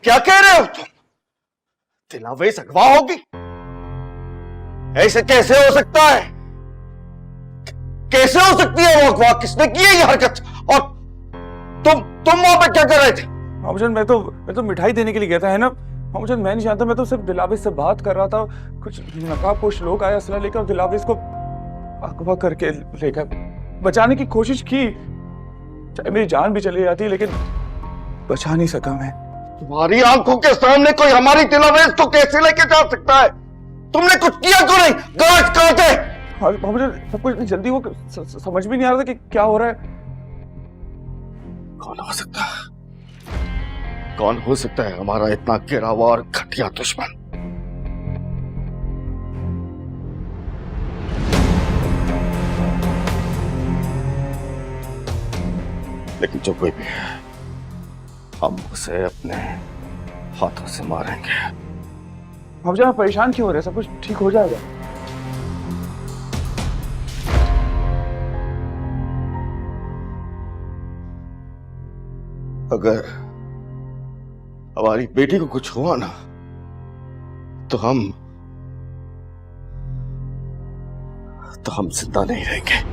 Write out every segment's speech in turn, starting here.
क्या कह रहे हो तुम? तिलावेज अगवा होगी? ऐसे कैसे हो सकता है? कैसे हो सकती है वो अगवा? किसने की है ये हरकत? और तुम वहां पे क्या कर रहे थे? मामूजान मैं तो मिठाई देने के लिए गया था, है ना मामूजान। मैं नहीं जानता, मैं तो सिर्फ दिलावेज से बात कर रहा था। कुछ नकाबपोश लोग आए, असला लेकर दिलावेज को अगवा करके लेकर बचाने की कोशिश की। चाहे मेरी जान भी चली जाती लेकिन बचा नहीं सका मैं। तुम्हारी आंखों के सामने कोई हमारी तिलावेज को कैसे लेके जा सकता है? तुमने कुछ किया क्यों नहीं? गार्ड कहां थे? हाँ मामूजान, सब कुछ जल्दी वो समझ भी नहीं आ रहा था कि क्या हो रहा है। कौन हो सकता है? कौन हो सकता है हमारा इतना गिरावा और घटिया दुश्मन? लेकिन जो कोई भी है, हम उसे अपने हाथों से मारेंगे। मामूजान आप परेशान क्यों हो रहे हैं? सब कुछ ठीक हो जाएगा। अगर हमारी बेटी को कुछ हुआ ना तो हम जिंदा नहीं रहेंगे।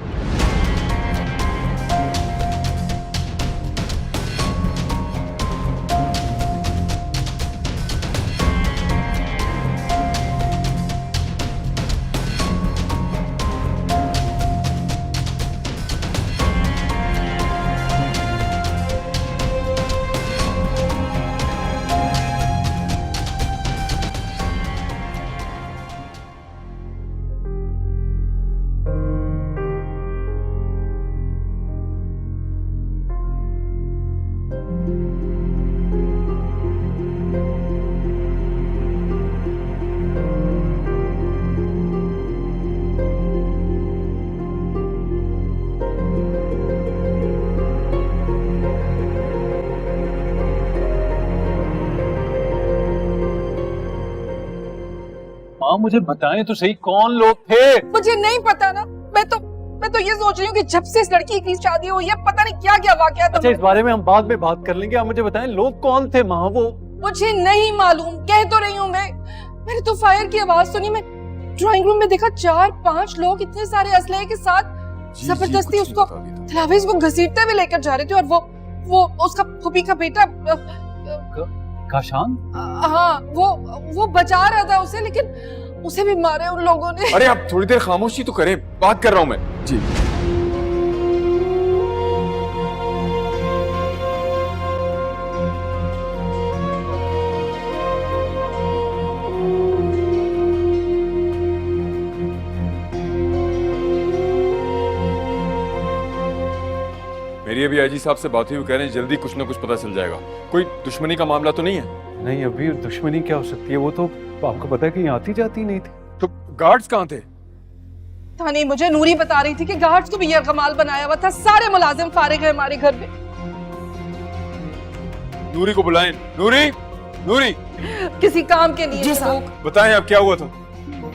मुझे बताएं तो सही, कौन लोग थे? मुझे नहीं पता ना। मैं तो ये सोच रही हूँ कि जब से इस लड़की की शादी हुई है पता नहीं क्या क्या वाकया। अच्छा, इस बारे में हम बाद में बात कर लेंगे। आप मुझे बताएं लोग कौन थे वहाँ? वो मुझे नहीं मालूम, कह तो रही हूँ मैंने तो फायर की आवाज सुनी। मैं ड्राइंग रूम में देखा 4-5 लोग इतने सारे असलहे के साथ जबरदस्ती उसको तिलावेज को घसीटते हुए लेकर जा रहे थे। और वो उसका फूफी का बेटा काशान, हाँ वो बचा रहा था उसे, लेकिन उसे भी मारे उन लोगों ने। अरे आप थोड़ी देर खामोशी तो करें, बात कर रहा हूं मैं। जी मेरी अभी आईजी साहब से बात हुई, कह रहे हैं जल्दी कुछ ना कुछ पता चल जाएगा। कोई दुश्मनी का मामला तो नहीं है? नहीं, अभी दुश्मनी क्या हो सकती है? वो तो आपको पता है कि आती जाती नहीं थी। तो गार्ड्स कहाँ थे? नहीं, मुझे नूरी बता रही थी कि गार्ड्स को भी ये कमाल बनाया हुआ था। सारे मुलाजिम फारिग है हमारे घर में। नूरी को बुलाएं। नूरी किसी काम के लिए लोग। बताएं अब क्या हुआ था?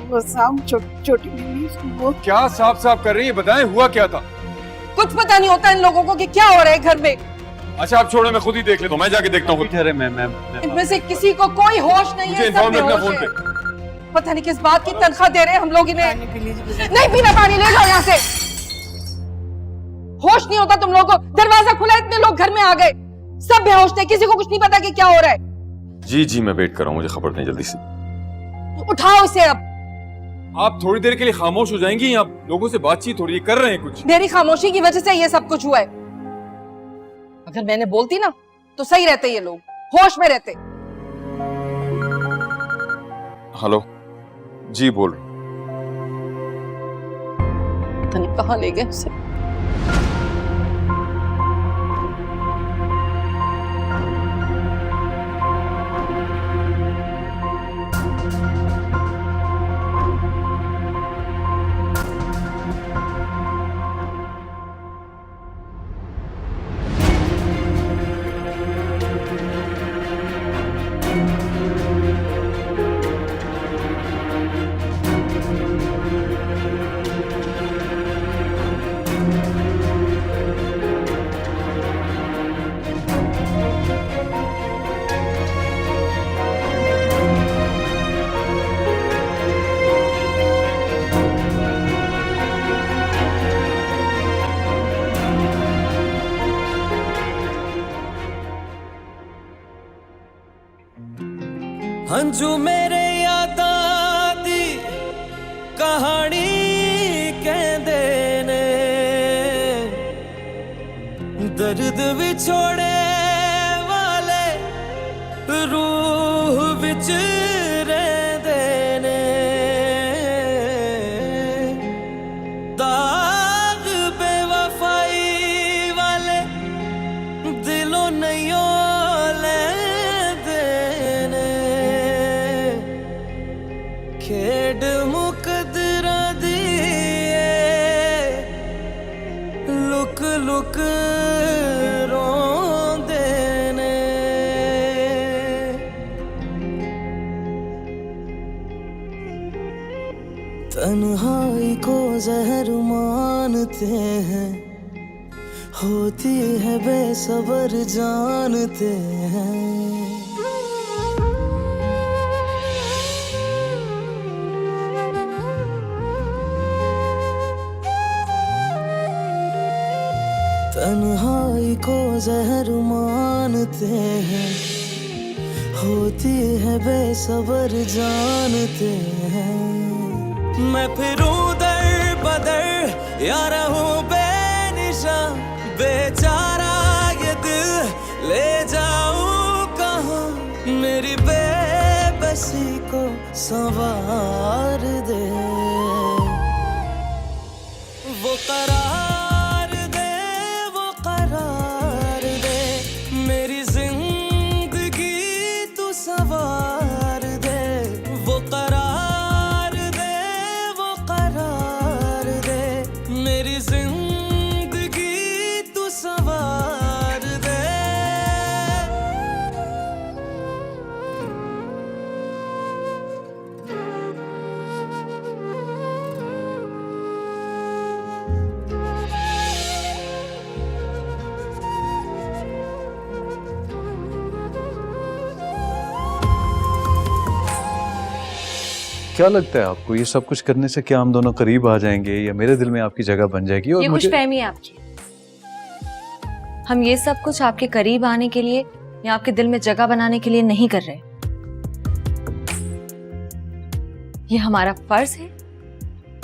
वो शाम छोटी बीवी वो क्या साफ कर रही है? बताएं हुआ क्या था? कुछ पता नहीं होता इन लोगों को कि क्या हो रहा है घर में। अच्छा आप छोड़ो, मैं खुद ही देख लेता हूँ। मैं जाके देखता हूँ। इनमें से किसी को कोई होश नहीं मुझे है। इन्फॉर्म रखना फोन पे। पता नहीं किस बात की तनख्वाह दे रहे हैं हम लोग इन्हें। नहीं पीना पानी, ले जाओ यहाँ से। होश नहीं होता तुम लोगों को? दरवाजा खुला, इतने लोग घर में आ गए, सब बेहोश थे, किसी को कुछ नहीं पता कि क्या हो रहा है। जी मैं वेट कर रहा हूँ, मुझे खबर दें जल्दी से। उठाओ इसे अब। आप थोड़ी देर के लिए खामोश हो जाएंगी? आप लोगों से बातचीत हो रही है, कर रहे हैं कुछ। मेरी खामोशी की वजह से ये सब कुछ हुआ है। अगर मैंने बोलती ना तो सही रहते ये लोग, होश में रहते। हेलो जी, बोल। पता नहीं कहाँ ले गए उसे। हंजू मेरे यादां दी कहानी कहंदे ने दर्द विछोड़े वाले रूह विच रहंदे ने दाग बेवफाई वाले दिलों नहीं लैंदे ने खेड मुकदरा दी लुक लुक रोंदे ने तन्हाई को जहर मानते हैं होती है बेसबर जानते हैं तन्हाई को जहर मानते हैं होती है बेसबर जानते हैं मैं फिरूं दर बदर या रहूं बेनिशा बेचारा ये दिल ले जाऊं कहाँ मेरी बेबसी को संवार दे वो करार दे वो करार दे मेरी जिंदगी तू संवार दे वो करार दे वो करार दे मेरी जिंदगी तू संवार दे क्या लगता है आपको ये सब कुछ करने से क्या हम दोनों करीब आ जाएंगे या मेरे दिल में आपकी जगह बन जाएगी? और ये मुझे खुशफहमी है आपकी। हम ये सब कुछ आपके करीब आने के लिए या आपके दिल में जगह बनाने के लिए नहीं कर रहे। ये हमारा फर्ज है,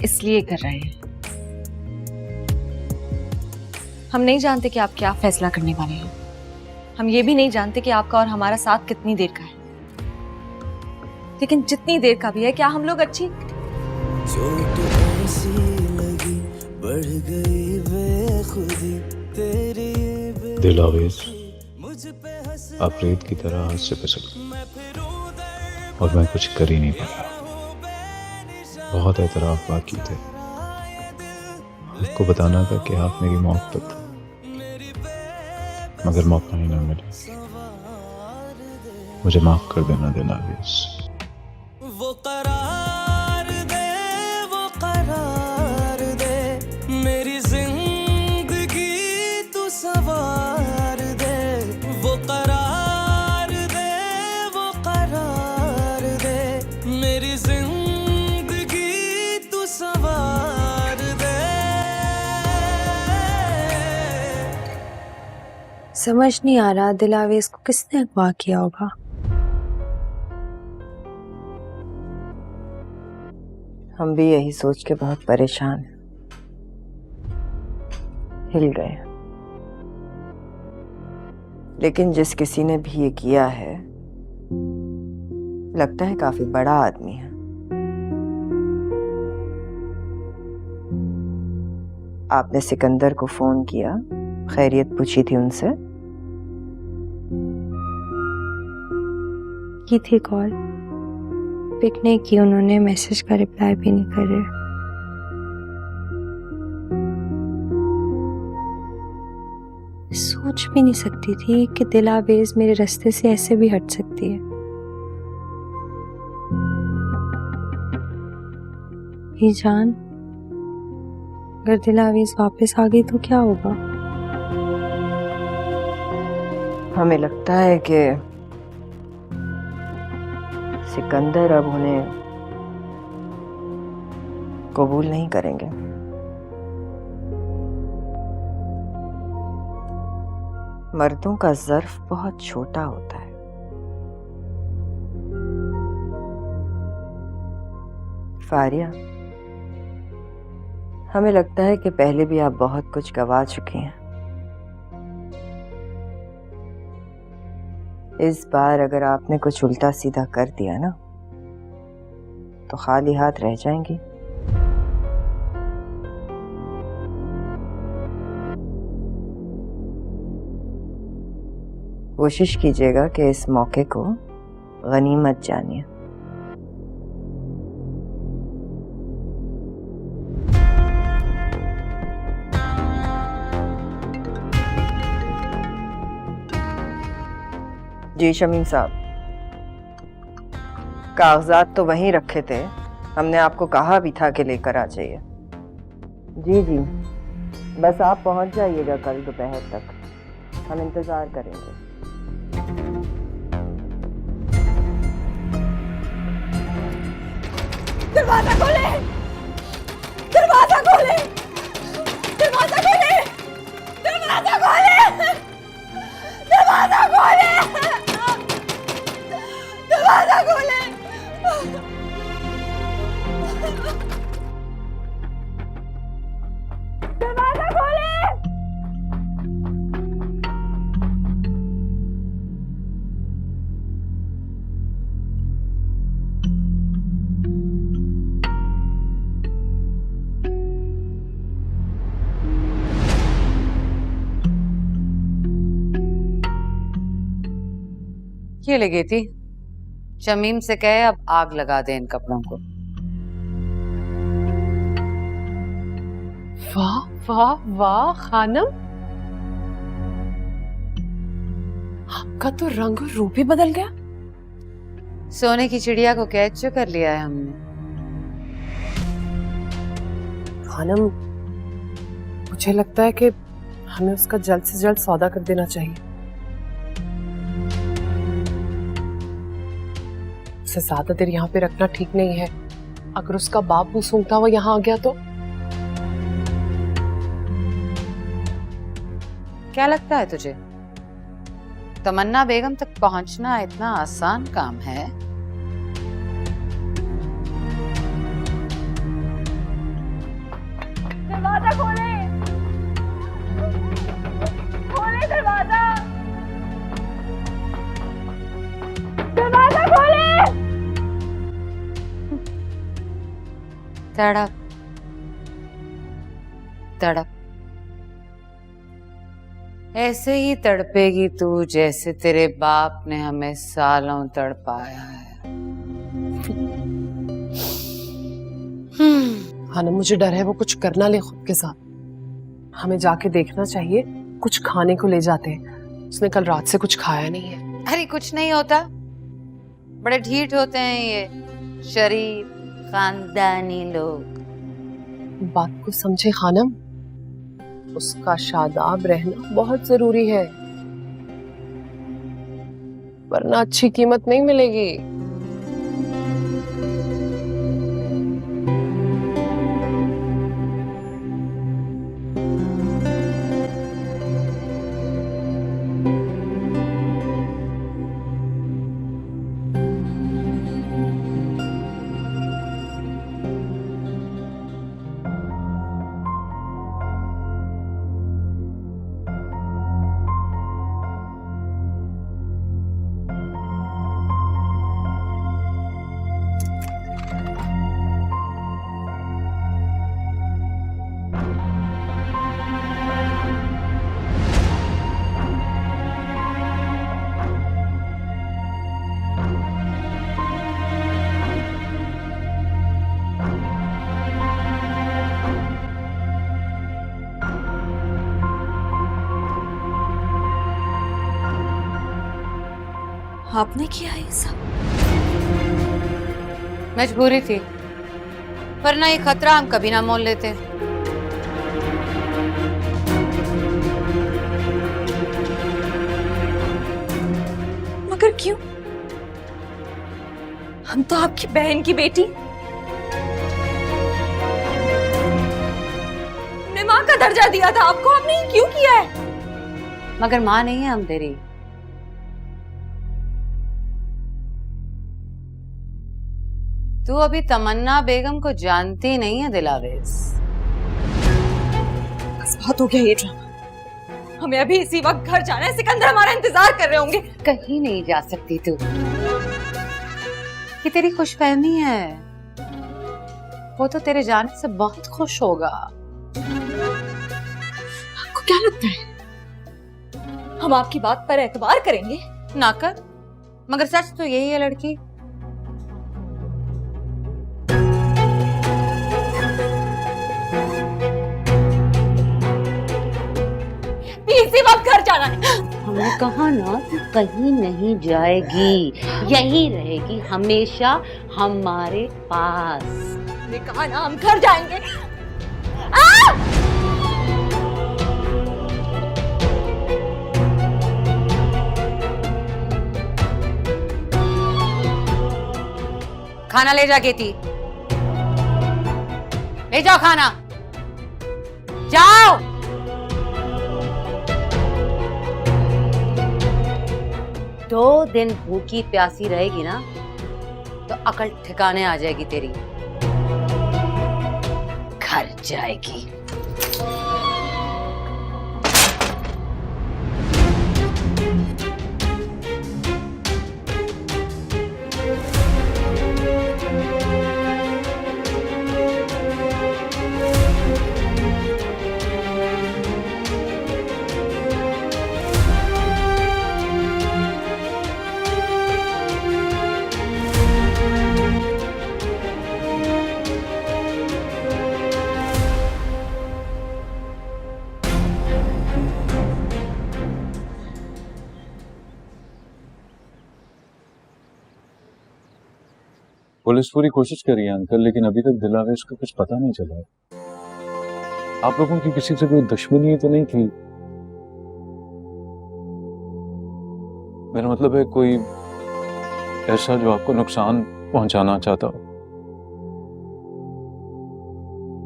इसलिए कर रहे हैं। हम नहीं जानते कि आप क्या फैसला करने वाले हैं। हम ये भी नहीं जानते कि आपका और हमारा साथ कितनी देर का है, लेकिन जितनी देर का भी है, क्या हम लोग अच्छी चोट ऐसी लगी बढ़ गई बेखुदी तेरी दिल आवेज मुझ पे हंस आप रेत की तरह हाथ से फिसल गए और मैं कुछ कर ही नहीं पाया। बहुत एतराफ बाकी थे, आपको बताना था कि आप मेरी मोहब्बत, मगर मौका ही ना मिला। मुझे माफ कर देना दिल आवेज। वो करार दे मेरी जिंदगी तू संवार दे वो करार दे मेरी जिंदगी तू संवार दे समझ नहीं आ रहा दिलावेज को किसने अगवा किया होगा। हम भी यही सोच के बहुत परेशान हैं, हिल गए हैं। लेकिन जिस किसी ने भी ये किया है लगता है काफी बड़ा आदमी है। आपने सिकंदर को फोन किया, खैरियत पूछी थी उनसे? की थी कॉल, पिक नहीं की उन्होंने, मैसेज का रिप्लाई भी नहीं कर रहे। सोच भी नहीं सकती थी कि दिलावेज मेरे रास्ते से ऐसे भी हट सकती है। ये जान, अगर दिलावेज वापस आ गई तो क्या होगा? हमें लगता है कि सिकंदर अब उन्हें कबूल नहीं करेंगे। मर्दों का ज़र्फ बहुत छोटा होता है। फारिया, हमें लगता है कि पहले भी आप बहुत कुछ गवा चुकी हैं। इस बार अगर आपने कुछ उल्टा सीधा कर दिया ना तो खाली हाथ रह जाएंगी। कोशिश कीजिएगा कि इस मौके को गनीमत जानिए। जी शमीम साहब, कागजात तो वहीं रखे थे, हमने आपको कहा भी था कि लेकर आ जाइए। जी जी, बस आप पहुंच जाइएगा कल दोपहर तक, हम इंतजार करेंगे। दरवाजा खोले, दरवाजा खोले, दरवाजा खोले, दरवाजा खोले, दरवाजा खोले, दरवाजा खोले। दरवाजा खोले। ये लगी थी, शमीम से कहे अब आग लगा दे इन कपड़ों को। वाह वाह वाह खानम, आपका तो रंग और रूप ही बदल गया। सोने की चिड़िया को कैद जो कर लिया है हमने। खानम, मुझे लगता है कि हमें उसका जल्द से जल्द सौदा कर देना चाहिए। उसे ज्यादा देर यहाँ पे रखना ठीक नहीं है। अगर उसका बाप मुंह सूंघता हुआ यहाँ आ गया तो? क्या लगता है तुझे तमन्ना बेगम तक पहुंचना इतना आसान काम है? दरवाजा खोले, खोले दरवाजा, दरवाजा खोले। तड़प तड़प, ऐसे ही तड़पेगी तू जैसे तेरे बाप ने हमें सालों तड़पाया है। खानम, मुझे डर है वो कुछ करना ले खुद के साथ। हमें जाके देखना चाहिए, कुछ खाने को ले जाते हैं। उसने कल रात से कुछ खाया नहीं है। अरे कुछ नहीं होता, बड़े ढीठ होते हैं ये शरीफ खानदानी लोग। बात को समझे खानम, उसका शादाब रहना बहुत जरूरी है, वरना अच्छी कीमत नहीं मिलेगी। आपने किया ये सब? मजबूरी थी, वरना ये खतरा हम कभी ना मोल लेते। मगर क्यों? हम तो आपकी बहन की बेटी, हमने माँ का दर्जा दिया था आपको, आपने क्यों किया है? मगर माँ नहीं है हम तेरी। तू अभी तमन्ना बेगम को जानती नहीं है दिलावेज। बस बहुत हो गया ये ड्रामा। हमें अभी इसी वक्त घर जाना है, सिकंदर हमारा इंतजार कर रहे होंगे। कहीं नहीं जा सकती तू, ये तेरी खुशफहमी है। वो तो तेरे जाने से बहुत खुश होगा। आपको क्या लगता है हम आपकी बात पर एतबार करेंगे? ना कर, मगर सच तो यही है लड़की। इसी वक्त घर जाना है। हमने कहा ना तू कहीं नहीं जाएगी, यही रहेगी हमेशा हमारे पास। हमने कहा ना हम घर जाएंगे। खाना ले जा केती, ले जाओ खाना, जाओ। दो दिन भूखी प्यासी रहेगी ना तो अकल ठिकाने आ जाएगी तेरी, घर जाएगी। पुलिस पूरी कोशिश करी है अंकल, लेकिन अभी तक दिलावेश का कुछ पता नहीं चला। आप लोगों की किसी से कोई दुश्मनी तो नहीं थी? मेरा मतलब है कोई ऐसा जो आपको नुकसान पहुंचाना चाहता हो।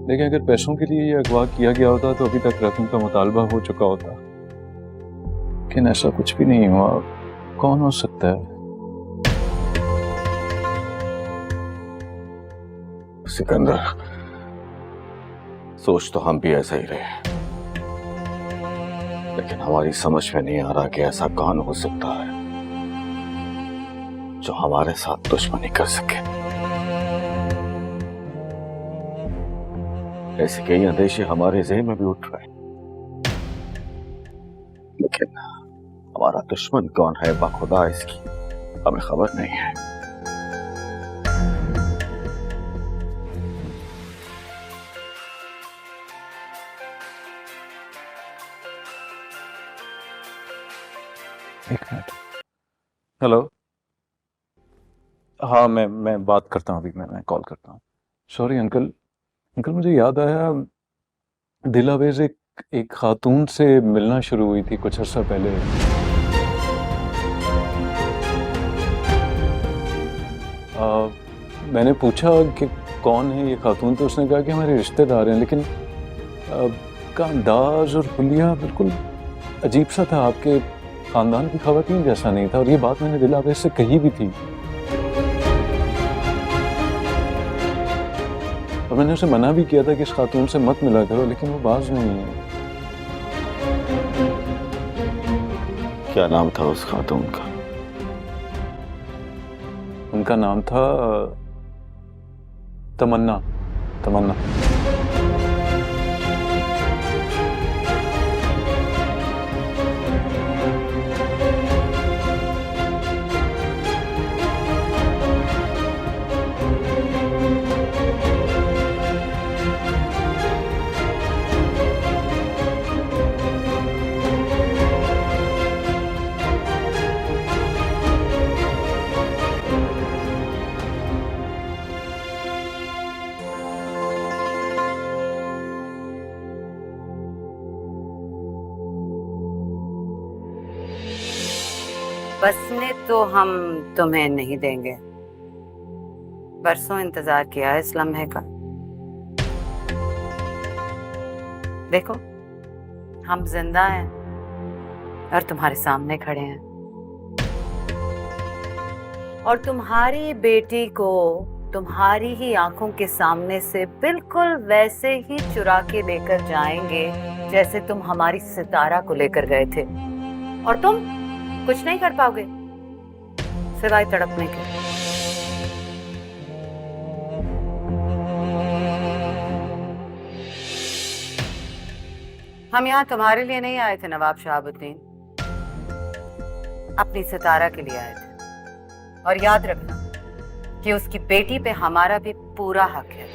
लेकिन अगर पैसों के लिए ये अगवा किया गया होता तो अभी तक रकम का मुतालबा हो चुका होता, लेकिन ऐसा कुछ भी नहीं हुआ। कौन हो सकता है? सिकंदर, सोच तो हम भी ऐसा ही रहे, लेकिन हमारी समझ में नहीं आ रहा कि ऐसा कौन हो सकता है जो हमारे साथ दुश्मनी कर सके। ऐसे कई अंदेशे हमारे ज़हन में भी उठ रहे हैं, लेकिन हमारा दुश्मन कौन है बखुदा इसकी हमें खबर नहीं है। एक मिनट। हेलो, हाँ मैं बात करता हूँ अभी, मैं कॉल करता हूँ। सॉरी अंकल, मुझे याद आया दिलावेज एक खातून से मिलना शुरू हुई थी कुछ अर्सा पहले। मैंने पूछा कि कौन है ये खातून, तो उसने कहा कि हमारे रिश्तेदार हैं, लेकिन का अंदाज और हुलिया बिल्कुल अजीब सा था, आपके खानदान की खवातीन जैसा नहीं था। और ये बात मैंने दिलावेज से कही भी थी, और मैंने उसे मना भी किया था कि इस खातून से मत मिला करो, लेकिन वो बाज नहीं है। क्या नाम था उस खातून का? उनका नाम था तमन्ना। बसने तो हम तुम्हें नहीं देंगे। बरसों इंतजार किया है इस लम्हे का। देखो, हम जिंदा हैं और तुम्हारे सामने खड़े हैं, और तुम्हारी बेटी को तुम्हारी ही आंखों के सामने से बिल्कुल वैसे ही चुरा के लेकर जाएंगे जैसे तुम हमारी सितारा को लेकर गए थे, और तुम कुछ नहीं कर पाओगे सिवाय तड़पने के। हम यहाँ तुम्हारे लिए नहीं आए थे नवाब शहाबुद्दीन, अपनी सितारा के लिए आए थे। और याद रखना कि उसकी बेटी पे हमारा भी पूरा हक है।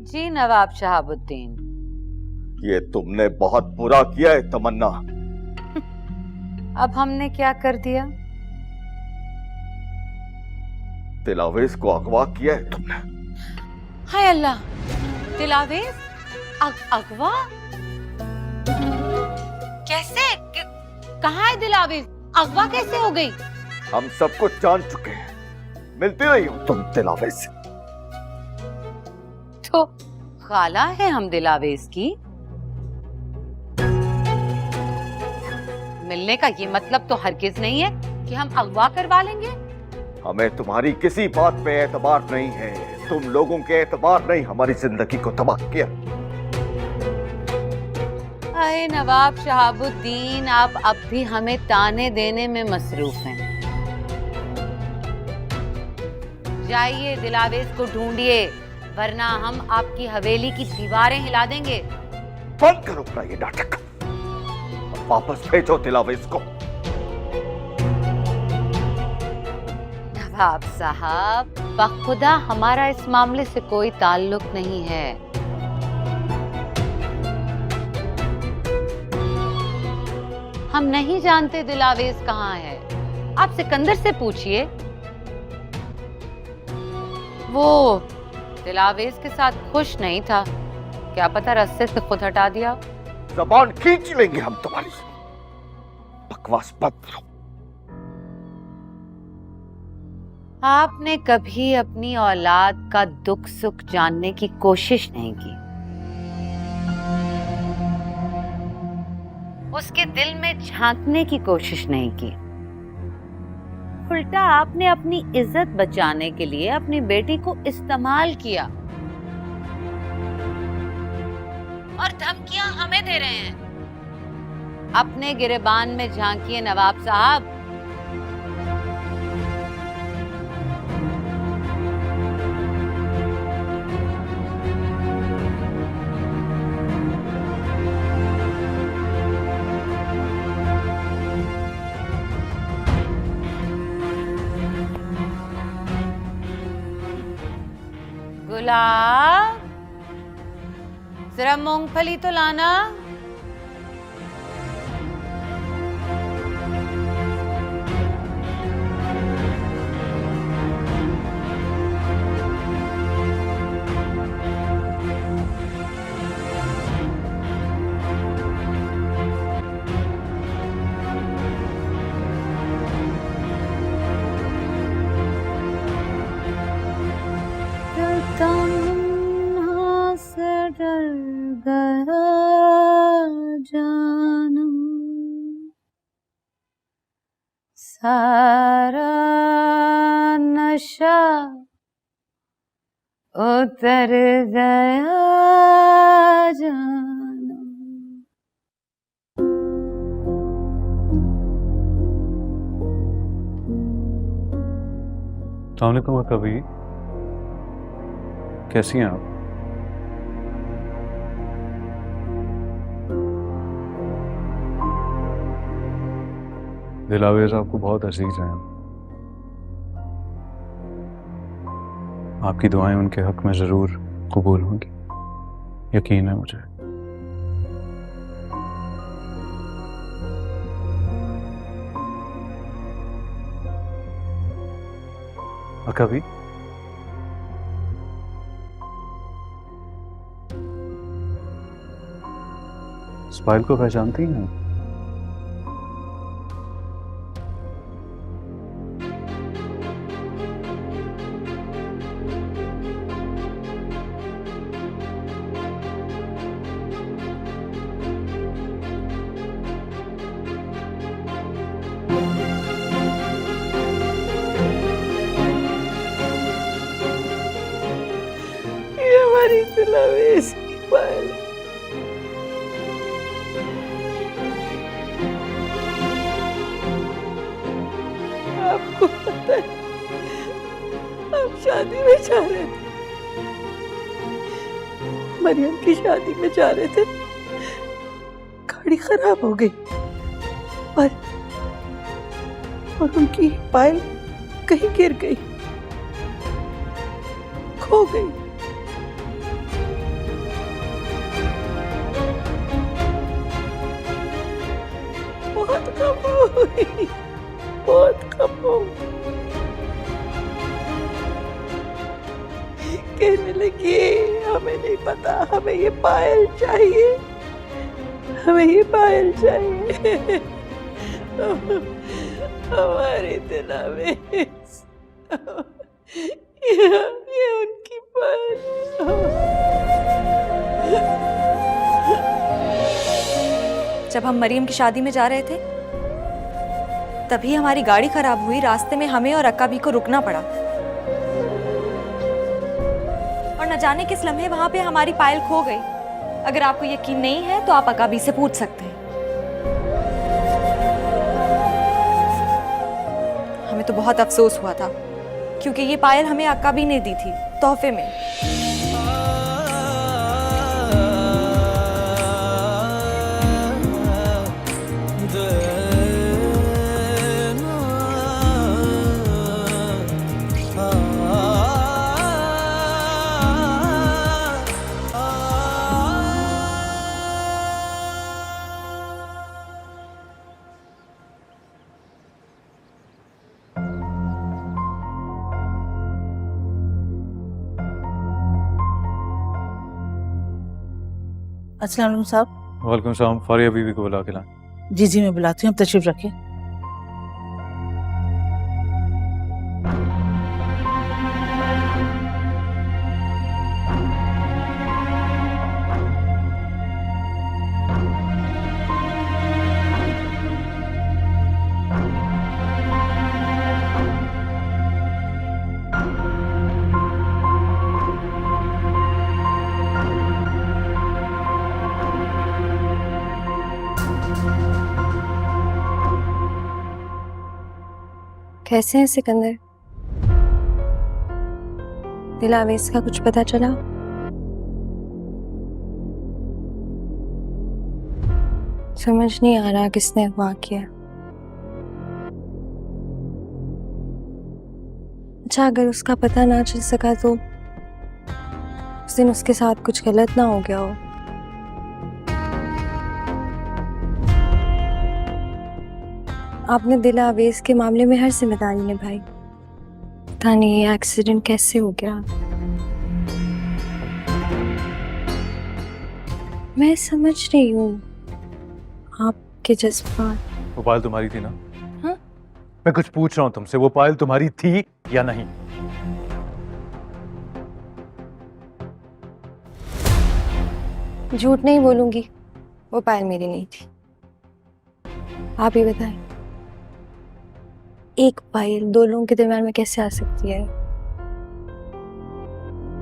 जी नवाब शहाबुद्दीन, ये तुमने बहुत बुरा किया है तमन्ना। अब हमने क्या कर दिया? दिलावेज को अगवा किया है तुमने। हाय अल्लाह, दिलावेज अगवा? कैसे? कहाँ है दिलावेज? अगवा कैसे हो गई? हम सब कुछ जान चुके हैं। मिलती रही हो तुम दिलावेज से। तो खाला है हम दिलावेज की। मिलने का ये मतलब तो हरगिज नहीं है कि हम अगवा करवा लेंगे। हमें तुम्हारी किसी बात पे एतबार नहीं है। तुम लोगों के एतबार नहीं हमारी जिंदगी को तबाह किया। अरे नवाब शहाबुद्दीन, आप अब भी हमें ताने देने में मसरूफ हैं। जाइए दिलावेज को ढूंढिए, वरना हम आपकी हवेली की दीवारें हिला देंगे। बंद करो अपना ये नाटक और वापस भेजो दिलावेज को। नवाब साहब, बखुदा हमारा इस मामले से कोई ताल्लुक नहीं है। हम नहीं जानते दिलावेज कहाँ है। आप सिकंदर से पूछिए, वो दिलावेज के साथ खुश नहीं था। क्या पता रास्ते से खुद हटा दिया। जबान खींच लेंगे हम तुम्हारी। बकवास बंद करो। आपने कभी अपनी औलाद का दुख सुख जानने की कोशिश नहीं की। उसके दिल में झांकने की कोशिश नहीं की। उल्टा आपने अपनी इज्जत बचाने के लिए अपनी बेटी को इस्तेमाल किया और धमकियां हमें दे रहे हैं। अपने गिरेबान में झांकिए नवाब साहब। गुलाब, जरा मूंगफली तो लाना। तमन्ना से डर गया जानम, सारा नशा उतर गया जानम। अस्सलाम वालेकुम कभी, कैसी हैं आप? दिलावेज आपको बहुत अजीज हैं। आपकी दुआएं उनके हक में जरूर कबूल होंगी। यकीन है मुझे। और कभी स्पाइल को पहचानती हैं? ये हमारी दिलावेश की पायल। आपको पता है आप शादी में जा रहे थे, मरियम की शादी में जा रहे थे, गाड़ी खराब हो गई और उनकी पायल कहीं गिर गई, खो गई। बहुत खफा हुई, बहुत खफा हुई। कहने लगी हमें नहीं पता, हमें ये पायल चाहिए, हमें ये पायल चाहिए। हमारे दिलावेश, ये उनकी पायल। जब हम मरियम की शादी में जा रहे थे तभी हमारी गाड़ी खराब हुई, रास्ते में हमें और अक्का भी को रुकना पड़ा और न जाने किस लम्हे वहां पे हमारी पायल खो गई। अगर आपको यकीन नहीं है तो आप अक्का भी से पूछ सकते हैं। हमें तो बहुत अफसोस हुआ था क्योंकि ये पायल हमें अक्का भी ने दी थी तोहफे में। अस्सलाम वालेकुम साहब। वालेकुम सलाम। फारिया बीवी को बुला के लाएं। जी जी मैं बुलाती हूँ, आप तशरीफ रखें। कैसे हैं सिकंदर? दिलावेश का कुछ पता चला? समझ नहीं आ रहा किसने अगवा किया। अच्छा, अगर उसका पता ना चल सका तो उस दिन उसके साथ कुछ गलत ना हो गया हो। आपने दिलावेश के मामले में हर जिम्मेदारी निभाई, पता नहीं ये एक्सीडेंट कैसे हो गया। मैं समझ रही हूँ आपके जज्बात। वो पायल तुम्हारी थी ना? हाँ? मैं कुछ पूछ रहा हूँ तुमसे, वो पायल तुम्हारी थी या नहीं? झूठ नहीं बोलूंगी, वो पायल मेरी नहीं थी। आप ही बताएं, एक पायल दो लोगों के दरमियान में कैसे आ सकती है?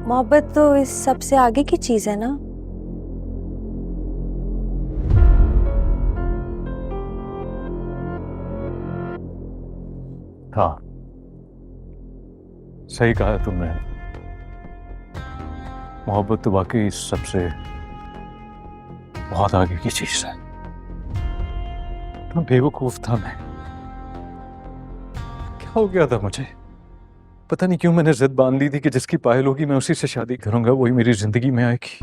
मोहब्बत तो इस सबसे आगे की चीज है ना। हाँ, सही कहा तुमने। मोहब्बत तो वाकई सबसे बहुत आगे की चीज है। तो बेवकूफ था मैं। क्या हो गया था मुझे? पता नहीं क्यों मैंने जिद बांध ली थी कि जिसकी पायल होगी मैं उसी से शादी करूंगा, वही मेरी जिंदगी में आएगी।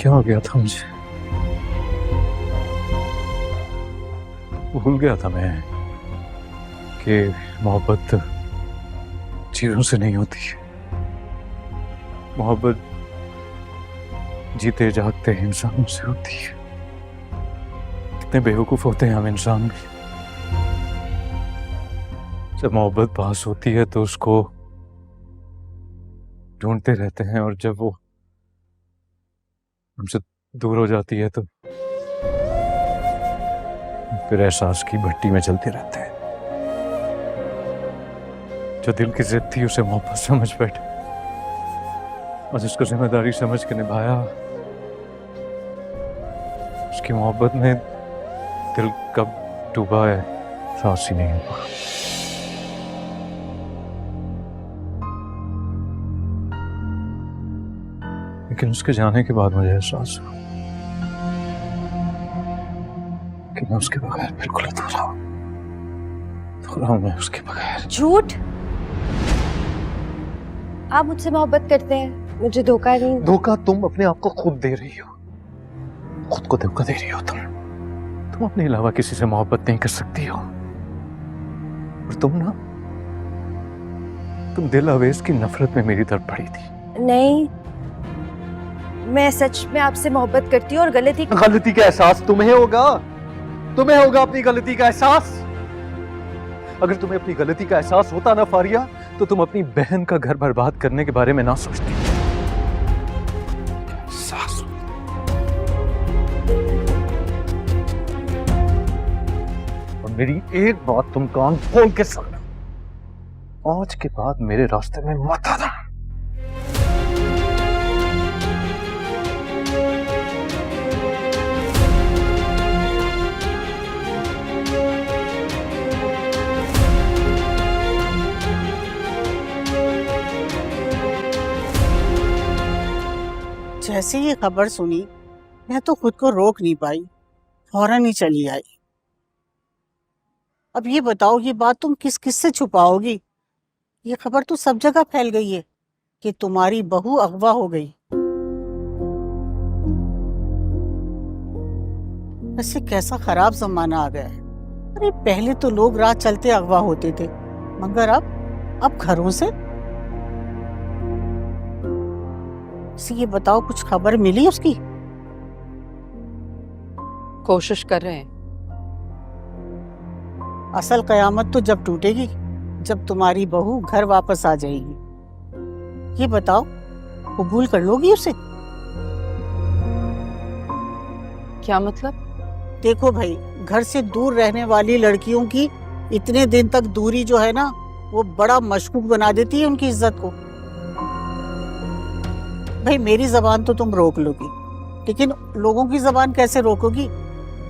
क्या हो गया था मुझे? भूल गया था मैं कि मोहब्बत चीजों से नहीं होती है। मोहब्बत जीते जागते इंसानों से होती है। कितने बेवकूफ होते हैं हम इंसान भी। जब मोहब्बत पास होती है तो उसको ढूंढते रहते हैं, और जब वो हमसे दूर हो जाती है तो फिर एहसास की भट्टी में चलते रहते हैं। जो दिल की जिद थी उसे मोहब्बत समझ बैठे और जिसको जिम्मेदारी समझ के निभाया, उसकी मोहब्बत में दिल कब डूबा है एहसास ही नहीं हुआ। लेकिन उसके जाने के बाद मुझे एहसास हुआ कि मैं उसके बगैर बिल्कुल अधूरा हूं मैं उसके बगैर। झूठ। आप मुझसे मोहब्बत करते हैं, मुझे धोखा नहीं। धोखा तुम अपने आप को खुद दे रही हो, खुद को धोखा दे रही हो तुम अपने अलावा किसी से मोहब्बत नहीं कर सकती हो। और तुम दिल अवेज की नफरत में मेरी तरफ पड़ी थी। नहीं, मैं सच में आपसे मोहब्बत करती हूँ और गलती का एहसास तुम्हें होगा अपनी गलती का एहसास। अगर तुम्हें अपनी गलती का एहसास होता ना फारिया, तो तुम अपनी बहन का घर बर्बाद करने के बारे में ना सोचती। एहसास। और मेरी एक बात तुम कान खोल के सुन, आज के बाद मेरे रास्ते में मत आना। जैसे ये खबर सुनी, मैं तो खुद को रोक नहीं पाई, फौरन ही चली आई। अब ये बताओ, ये बात तुम किस किस से छुपाओगी? ये खबर तो सब जगह फैल गई है कि तुम्हारी बहू अगवा हो गई। वैसे कैसा खराब जमाना आ गया है। अरे पहले तो लोग राह चलते अगवा होते थे, मगर अब घरों से। ये बताओ, कुछ खबर मिली उसकी? कोशिश कर रहे हैं। असल कयामत तो जब टूटेगी जब तुम्हारी बहू घर वापस आ जाएगी। ये बताओ, कबूल कर लोगी उसे? क्या मतलब? देखो भाई, घर से दूर रहने वाली लड़कियों की इतने दिन तक दूरी जो है ना, वो बड़ा मशकूक बना देती है उनकी इज्जत को। भाई मेरी जबान तो तुम रोक लोगी, लेकिन लोगों की जबान कैसे रोकोगी?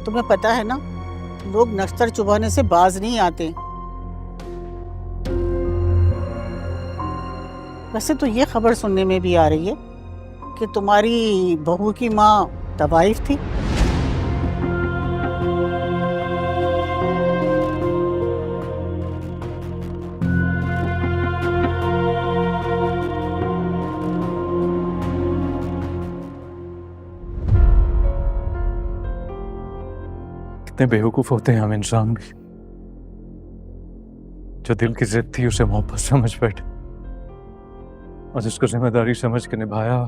तुम्हें पता है ना, लोग नश्तर चुभाने से बाज नहीं आते। वैसे तो ये खबर सुनने में भी आ रही है कि तुम्हारी बहू की माँ तवाइफ थी। कितने बेवकूफ होते हैं हम इंसान भी। जो दिल की जिद थी उसे मोहब्बत समझ बैठे और जिसको जिम्मेदारी समझ के निभाया,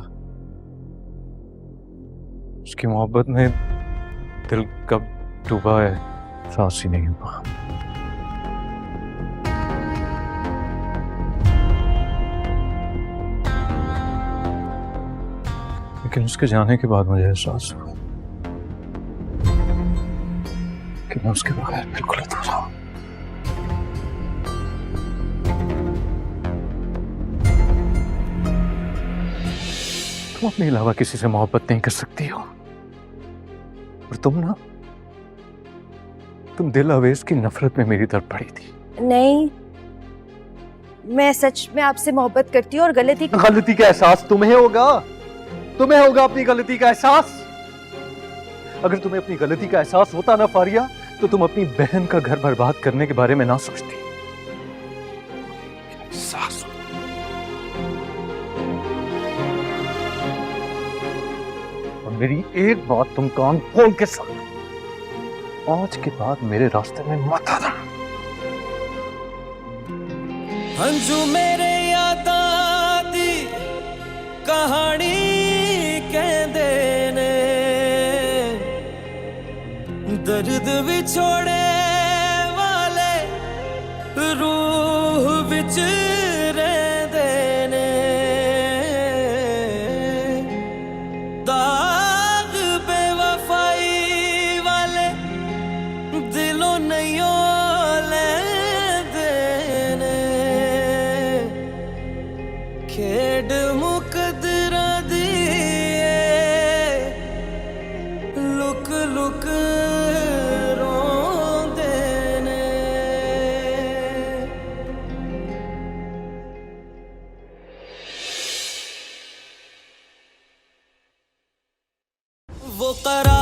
उसकी मोहब्बत में दिल कब डूबा है एहसास ही नहीं हुआ। लेकिन उसके जाने के बाद मुझे एहसास हुआ कि मैं उसके बगैर बिल्कुल अधूरा हूं। तुम अपने अलावा किसी से मोहब्बत नहीं कर सकती हो। और तुम दिल अवेज की नफरत में मेरी तरफ पड़ी थी। नहीं, मैं सच में आपसे मोहब्बत करती हूँ और गलती का एहसास तुम्हें होगा अपनी गलती का एहसास। अगर तुम्हें अपनी गलती का एहसास होता ना फारिया, तो तुम अपनी बहन का घर बर्बाद करने के बारे में ना सोचती। एहसास। और मेरी एक बात तुम कान खोल के सुन, आज के बाद मेरे रास्ते में मत आना। हंजू मेरे यादा दी कहानी कहंदे ने, दर्द विछोड़े वाले रूह विच रहंदे ने, दाग बेवफाई वाले दिलों नहीं लैंदे ने, खेड मुकदरा दी लुक लुक रोंदे ने। वो करा